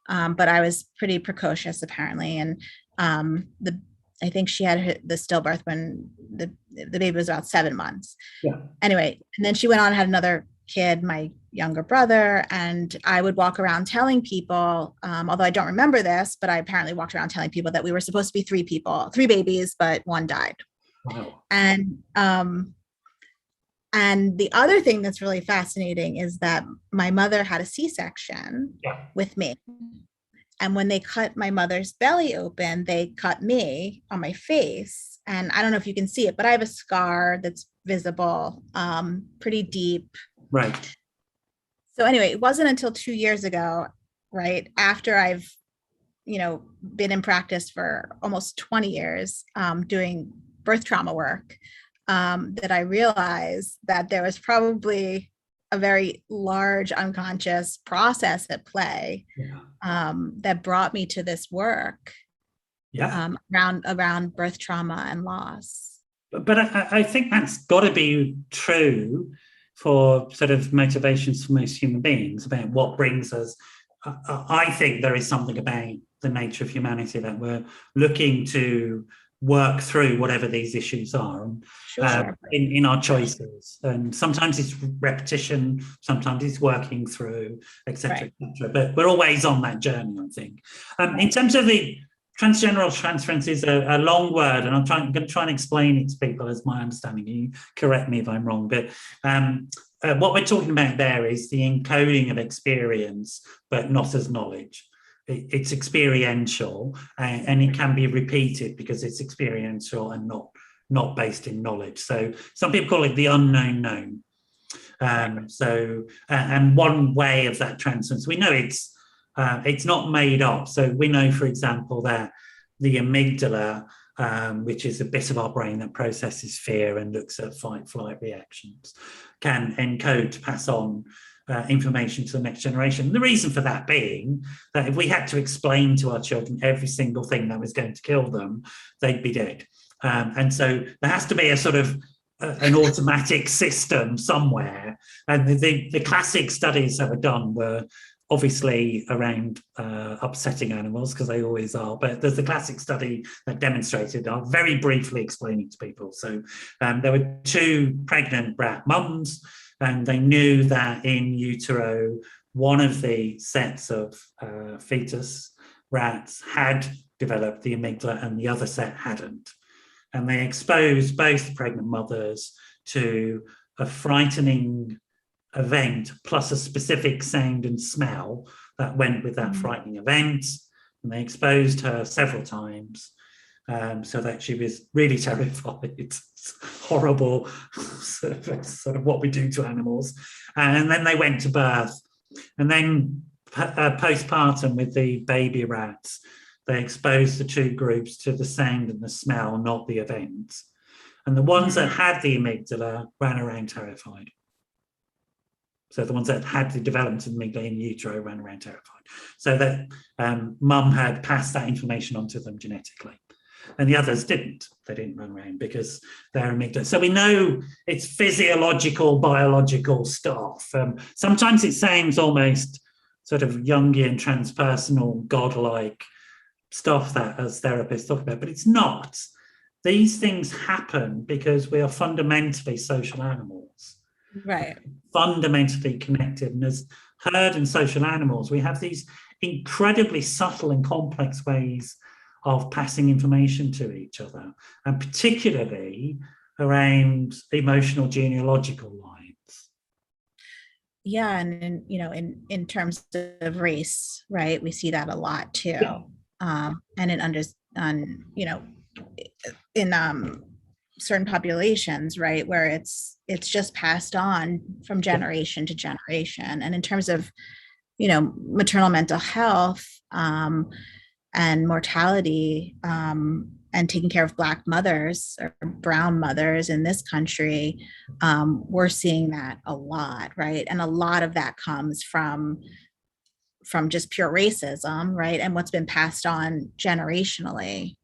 but I was pretty precocious apparently. And I think she had the stillbirth when the baby was about 7 months. Anyway, and then she went on and had another kid, my younger brother, and I would walk around telling people, although I don't remember this, but I apparently walked around telling people that we were supposed to be 3 babies, but 1 died. Wow. And the other thing that's really fascinating is that my mother had a C-section with me. And when they cut my mother's belly open, they cut me on my face. And I don't know if you can see it, but I have a scar that's visible, pretty deep. Right. So anyway, it wasn't until 2 years ago, right, after I've, been in practice for almost 20 years, doing birth trauma work, that I realized that there was probably a very large unconscious process at play, that brought me to this work, around birth trauma and loss. But I think that's got to be true for sort of motivations for most human beings about what brings us. I think there is something about the nature of humanity that we're looking to work through whatever these issues are in our choices. And sometimes it's repetition, sometimes it's working through, etc., etc. But we're always on that journey, I think. In terms of the transgeneral transference is a long word, and I'm going to try and explain it to people as my understanding. You correct me if I'm wrong, but what we're talking about there is the encoding of experience, but not as knowledge. It's experiential, and it can be repeated because it's experiential and not based in knowledge. So some people call it the unknown known. And one way of that transference, we know it's not made up. So we know, for example, that the amygdala, which is a bit of our brain that processes fear and looks at fight-flight reactions, can encode to pass on information to the next generation. The reason for that being that if we had to explain to our children every single thing that was going to kill them, they'd be dead. And so there has to be a sort of an automatic system somewhere. And the classic studies that were done were obviously around upsetting animals, because they always are, but there's the classic study that demonstrated, I'll very briefly explain it to people. So there were 2 pregnant rat mums, and they knew that in utero, one of the sets of fetus rats had developed the amygdala and the other set hadn't. And they exposed both pregnant mothers to a frightening event plus a specific sound and smell that went with that frightening event. And they exposed her several times, so that she was really terrified. It's horrible, sort of what we do to animals. And then they went to birth. And then postpartum with the baby rats, they exposed the 2 groups to the sound and the smell, not the event. And the ones that had the amygdala ran around terrified. So the ones that had the development of the amygdala in utero ran around terrified. So that mum had passed that information on to them genetically. And the others didn't. They didn't run around because they're amygdala. So we know it's physiological, biological stuff. Sometimes it sounds almost sort of Jungian, transpersonal, godlike stuff that as therapists talk about, but it's not. These things happen because we are fundamentally social animals. Right. Fundamentally connected. And as herd and social animals, we have these incredibly subtle and complex ways of passing information to each other, and particularly around emotional genealogical lines. Yeah, and in terms of race, right, we see that a lot too. And in certain populations, right, where it's just passed on from generation to generation. And in terms of maternal mental health, and mortality, and taking care of Black mothers or brown mothers in this country, we're seeing that a lot, right? And a lot of that comes from just pure racism, right? And what's been passed on generationally.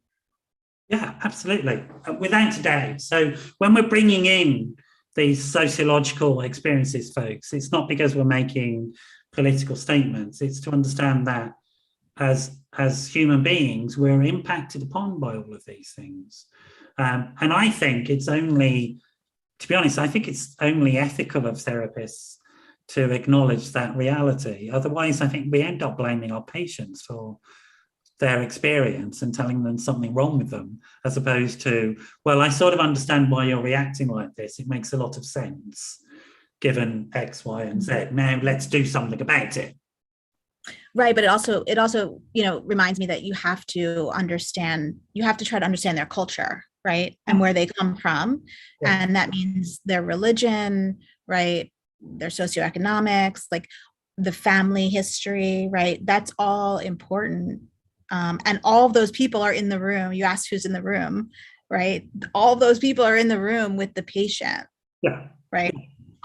Yeah, absolutely, without a doubt. So when we're bringing in these sociological experiences, folks, it's not because we're making political statements. It's to understand that as human beings, we're impacted upon by all of these things. And I think it's only, to be honest, I think it's only ethical of therapists to acknowledge that reality. Otherwise, I think we end up blaming our patients for their experience and telling them something wrong with them, as opposed to, well, I sort of understand why you're reacting like this. It makes a lot of sense given X, Y, and Z. Now let's do something about it. Right. But it also, reminds me that you have to try to understand their culture, right? And where they come from. Yeah. And that means their religion, right? Their socioeconomics, like the family history, right? That's all important. And all of those people are in the room. You asked who's in the room, right? All of those people are in the room with the patient. Yeah. Right.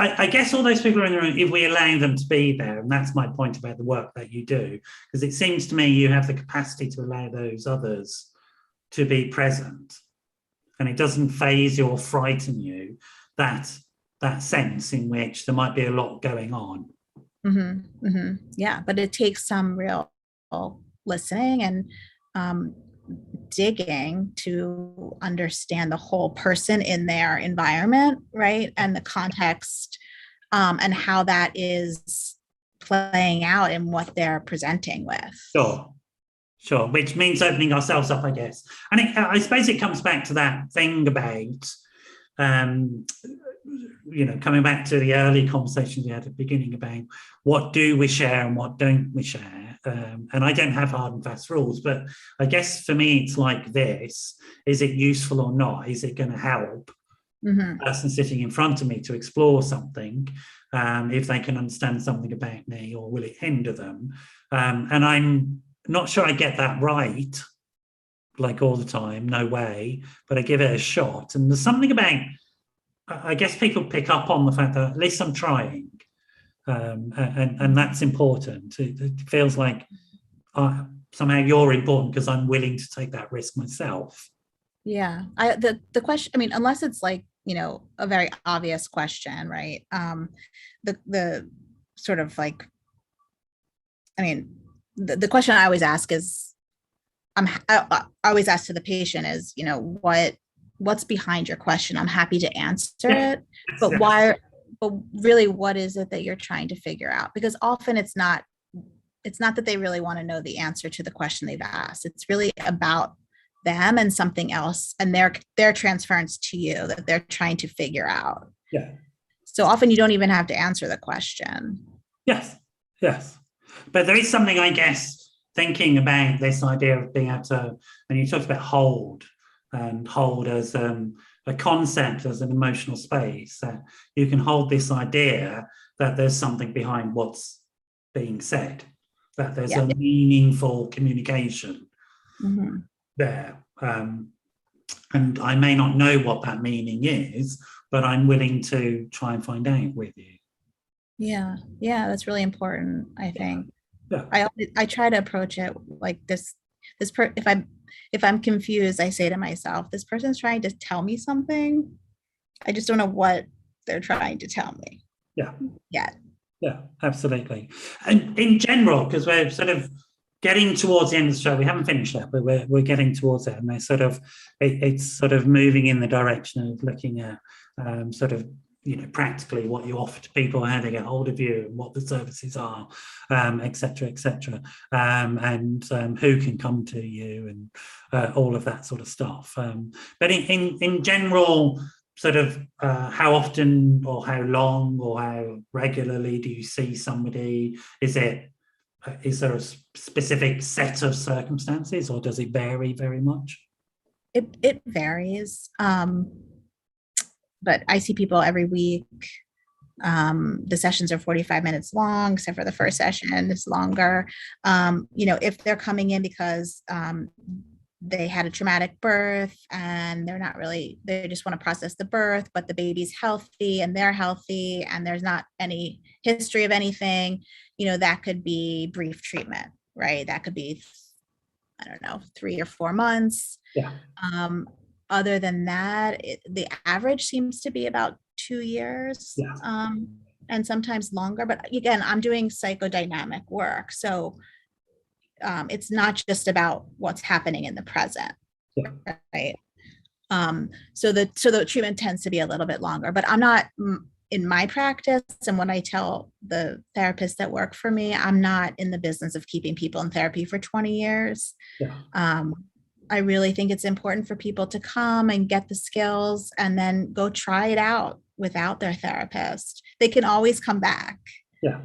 I guess all those people are in the room if we allow them to be there. And that's my point about the work that you do, because it seems to me you have the capacity to allow those others to be present. And it doesn't faze you or frighten you, that sense in which there might be a lot going on. Mm-hmm, mm-hmm. Yeah, but it takes some real listening and digging to understand the whole person in their environment, right? And the context, and how that is playing out in what they're presenting with. Sure. Which means opening ourselves up, I guess. And I suppose it comes back to that thing about, coming back to the early conversations we had at the beginning about what do we share and what don't we share. And I don't have hard and fast rules, but I guess for me, it's like this. Is it useful or not? Is it going to help the person sitting in front of me to explore something, if they can understand something about me, or will it hinder them? And I'm not sure I get that right, like all the time, no way, but I give it a shot. And there's something about, I guess people pick up on the fact that at least I'm trying. And that's important. It feels like somehow you're important because I'm willing to take that risk myself. Yeah. The question, I mean, unless it's like, a very obvious question, right? The sort of like, I mean, the question I always ask is, I always ask to the patient is, what's behind your question? I'm happy to answer it, but why? But really, what is it that you're trying to figure out? Because often it's not that they really want to know the answer to the question they've asked. It's really about them and something else, and their transference to you that they're trying to figure out. Yeah. So often you don't even have to answer the question. Yes. But there is something, I guess, thinking about this idea of being able to, and you talked about hold as a concept, as an emotional space, that you can hold this idea that there's something behind what's being said, that there's a meaningful communication there. And I may not know what that meaning is, but I'm willing to try and find out with you. Yeah, that's really important, I think. Yeah. I try to approach it like this. If I'm confused, I say to myself, this person's trying to tell me something. I just don't know what they're trying to tell me. Yeah, absolutely. And in general, because we're sort of getting towards the end of the show, we haven't finished that, but we're getting towards it, and it's sort of moving in the direction of looking at practically what you offer to people, how they get hold of you, and what the services are, et cetera, and who can come to you, and all of that sort of stuff. But in general, sort of how often or how long or how regularly do you see somebody? Is there a specific set of circumstances, or does it vary very much? It varies. But I see people every week. The sessions are 45 minutes long, except for the first session is longer. If they're coming in because they had a traumatic birth and they just want to process the birth, but the baby's healthy and they're healthy and there's not any history of anything, that could be brief treatment, right? That could be, 3 or 4 months. Yeah. Other than that, the average seems to be about 2 years, and sometimes longer. But again, I'm doing psychodynamic work, so it's not just about what's happening in the present, right? So the treatment tends to be a little bit longer. But I'm not in my practice and what I tell the therapists that work for me, I'm not in the business of keeping people in therapy for 20 years. Yeah. I really think it's important for people to come and get the skills and then go try it out without their therapist. They can always come back. Yeah.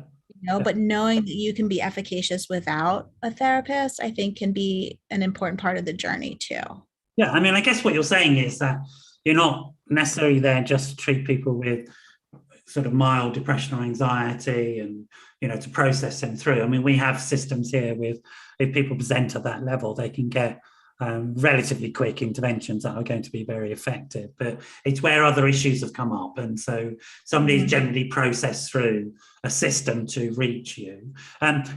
But knowing that you can be efficacious without a therapist, I think can be an important part of the journey too. Yeah, I mean, I guess what you're saying is that you're not necessarily there just to treat people with sort of mild depression or anxiety and, to process them through. I mean, we have systems here with, if people present at that level, they can get relatively quick interventions that are going to be very effective, but it's where other issues have come up. And so somebody's generally processed through a system to reach you.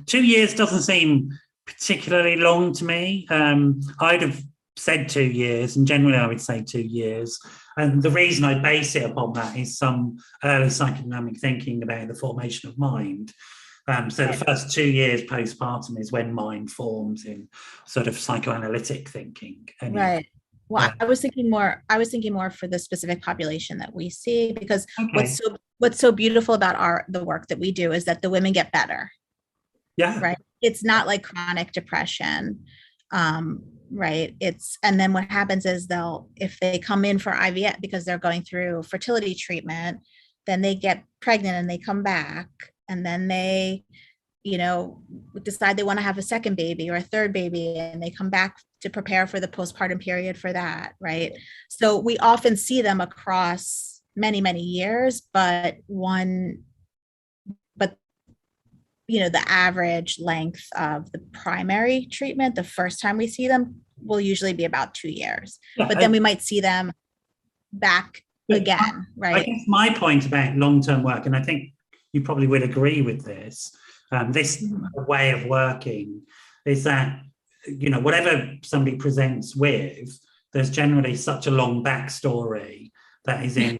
2 years doesn't seem particularly long to me. I'd have said 2 years, and generally I would say 2 years. And the reason I base it upon that is some early psychodynamic thinking about the formation of mind. So the first 2 years postpartum is when mind forms in sort of psychoanalytic thinking. Anyway. Right. Well, I was thinking more for the specific population that we see, because what's so beautiful about the work that we do is that the women get better. Yeah. Right. It's not like chronic depression. Right. And then what happens is if they come in for IVF because they're going through fertility treatment, then they get pregnant and they come back. And then they, decide they want to have a second baby or a third baby, and they come back to prepare for the postpartum period for that, right? So we often see them across many, many years, but the average length of the primary treatment, the first time we see them, will usually be about 2 years. Yeah, but then we might see them back again, right? I guess my point about long-term work, and I think you probably would agree with this, this way of working is that, whatever somebody presents with, there's generally such a long backstory that is in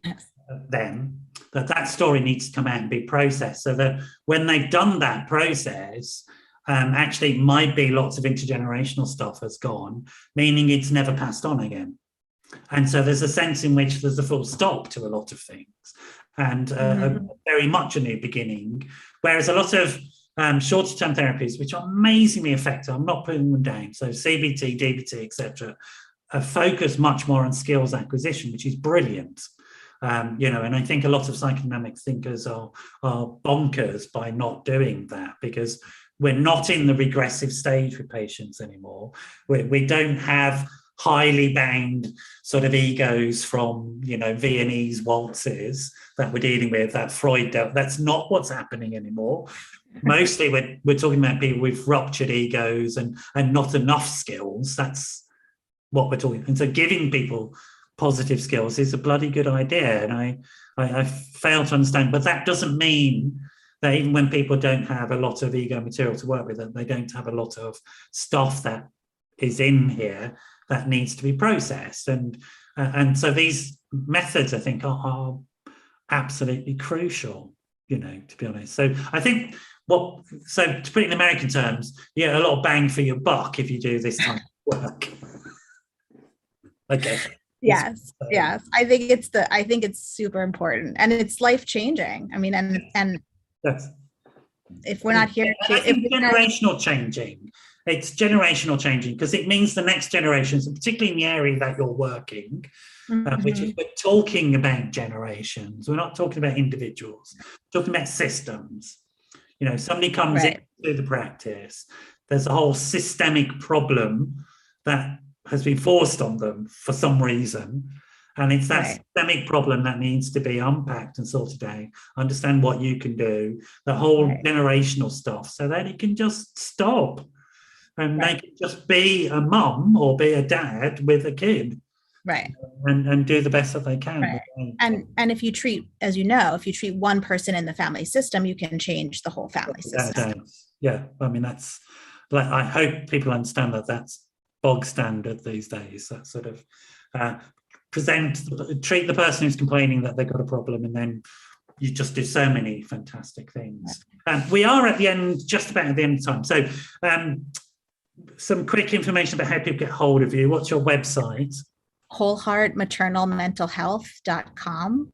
them, that story needs to come out and be processed, so that when they've done that process, actually might be lots of intergenerational stuff has gone, meaning it's never passed on again. And so there's a sense in which there's a full stop to a lot of things, and very much a new beginning. Whereas a lot of shorter-term therapies, which are amazingly effective, I'm not putting them down, so CBT, DBT, etc., focus much more on skills acquisition, which is brilliant. And I think a lot of psychodynamic thinkers are bonkers by not doing that, because we're not in the regressive stage with patients anymore. We don't have highly bound sort of egos from, Viennese waltzes that we're dealing with, that Freud dealt. That's not what's happening anymore. Mostly we're talking about people with ruptured egos and not enough skills. That's what we're talking. And so giving people positive skills is a bloody good idea. And I fail to understand, but that doesn't mean that even when people don't have a lot of ego material to work with, that they don't have a lot of stuff that is in here that needs to be processed. And so these methods, I think, are absolutely crucial, to be honest. So I think to put it in American terms, you get a lot of bang for your buck if you do this type of work. Okay. Yes. I think it's super important, and it's life-changing. I mean, and yes. If we're not here to, it's generational changing, because it means the next generations, and particularly in the area that you're working, which is, we're talking about generations. We're not talking about individuals, we're talking about systems. Somebody comes into the practice, there's a whole systemic problem that has been forced on them for some reason. And it's that systemic problem that needs to be unpacked and sorted out, understand what you can do, the whole generational stuff, so that it can just stop. And they can just be a mum or be a dad with a kid. Right. And do the best that they can. Right. And if you treat, as you know, if you treat one person in the family system, you can change the whole family system. Yeah. I mean, that's like, I hope people understand that that's bog standard these days. That sort of treat the person who's complaining that they've got a problem, and then you just do so many fantastic things. We are at the end, just about at the end of time. So some quick information about how people get hold of you. What's your website? wholeheartmaternalmentalhealth.com.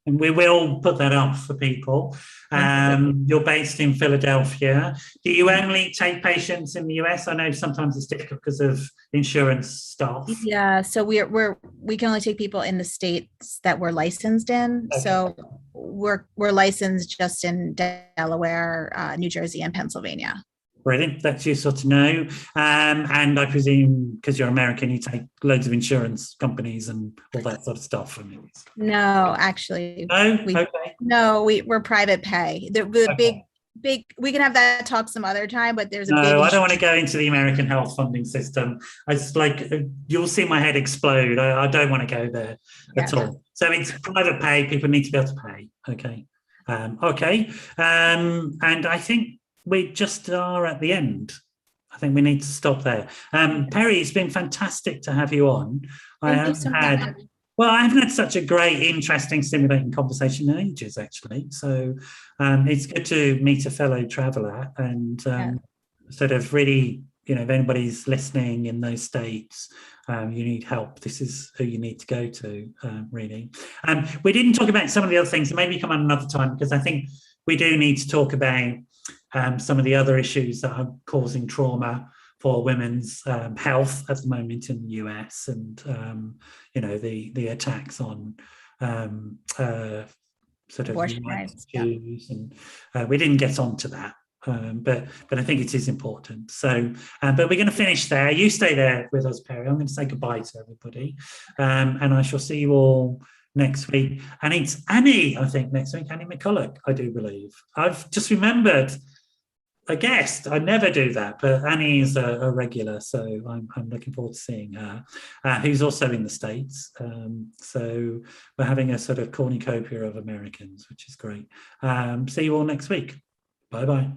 And we will put that up for people. You're based in Philadelphia. Do you only take patients in the US? I know sometimes it's difficult because of insurance stuff. Yeah, so we can only take people in the states that we're licensed in. Okay. So we're licensed just in Delaware, New Jersey, and Pennsylvania. Brilliant. That's useful to know. And I presume because you're American, you take loads of insurance companies and all that sort of stuff. I mean, No, actually, no. we're private pay. The Okay. big. We can have that talk some other time, but there's a big. No, I don't want to go into the American health funding system. It's like you'll see my head explode. I don't want to go there at all. So it's private pay. People need to be able to pay. Okay. And I think we just are at the end. I think we need to stop there. Perri, it's been fantastic to have you on. Thank you so much. Well, I haven't had such a great, interesting, stimulating conversation in ages, actually. So it's good to meet a fellow traveller and sort of really, if anybody's listening in those states, you need help. This is who you need to go to, really. We didn't talk about some of the other things, so maybe come on another time, because I think we do need to talk about some of the other issues that are causing trauma for women's health at the moment in the US, and the attacks on sort of rights issues, and we didn't get onto that, but I think it is important. So, but we're going to finish there. You stay there with us, Perri. I'm going to say goodbye to everybody, and I shall see you all next week. And it's Annie, I think, next week. Annie McCulloch, I do believe. I've just remembered a guest. I never do that, but Annie is a regular, so I'm looking forward to seeing her, who's also in the States. So we're having a sort of cornucopia of Americans, which is great. See you all next week. Bye-bye.